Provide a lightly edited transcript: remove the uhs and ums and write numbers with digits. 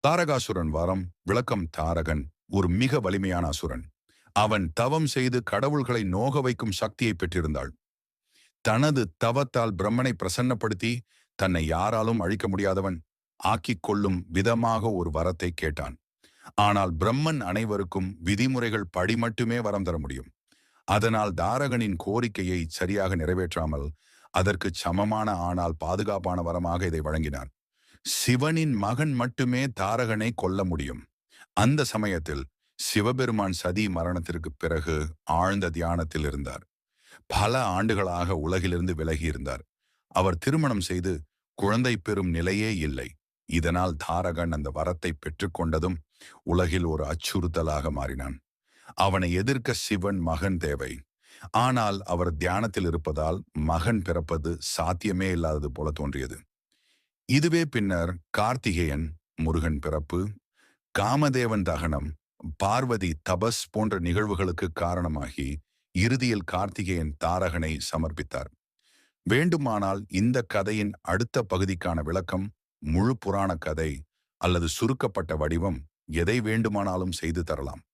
தாரகாசுரன் வரம் விளக்கம். தாரகன் ஒரு மிக வலிமையான அசுரன். அவன் தவம் செய்து கடவுள்களை நோக வைக்கும் சக்தியை பெற்றிருந்தாள். தனது தவத்தால் பிரம்மனை பிரசன்னப்படுத்தி தன்னை யாராலும் அழிக்க முடியாதவன் ஆக்கிக் கொள்ளும் விதமாக ஒரு வரத்தை கேட்டான். ஆனால் பிரம்மன் அனைவருக்கும் விதிமுறைகள் படி மட்டுமே வரம் தர முடியும். அதனால் தாரகனின் கோரிக்கையை சரியாக நிறைவேற்றாமல் அதற்கு சமமான ஆனால் பாதுகாப்பான வரமாக இதை வழங்கினார். சிவனின் மகன் மட்டுமே தாரகனை கொல்ல முடியும். அந்த சமயத்தில் சிவபெருமான் சதி மரணத்திற்கு பிறகு ஆழ்ந்த தியானத்தில் இருந்தார். பல ஆண்டுகளாக உலகிலிருந்து விலகி இருந்தார். அவர் திருமணம் செய்து குழந்தை பெறும் நிலையே இல்லை. இதனால் தாரகன் அந்த வரத்தை பெற்றுக்கொண்டதும் உலகில் ஒரு அச்சுறுத்தலாக மாறினான். அவனை எதிர்க்க சிவன் மகன் தேவை. ஆனால் அவர் தியானத்தில் இருப்பதால் மகன் பிறப்பது சாத்தியமே இல்லாதது போல தோன்றியது. இதுவே பின்னர் கார்த்திகேயன், முருகன் பிறப்பு, காமதேவன் தகனம், பார்வதி தபஸ் போன்ற நிகழ்வுகளுக்கு காரணமாகி இறுதியில் கார்த்திகேயன் தாரகனை சமர்ப்பித்தார். வேண்டுமானால் இந்த கதையின் அடுத்த பகுதிக்கான விளக்கம், முழு புராண கதை அல்லது சுருக்கப்பட்ட வடிவம் எதை வேண்டுமானாலும் செய்து தரலாம்.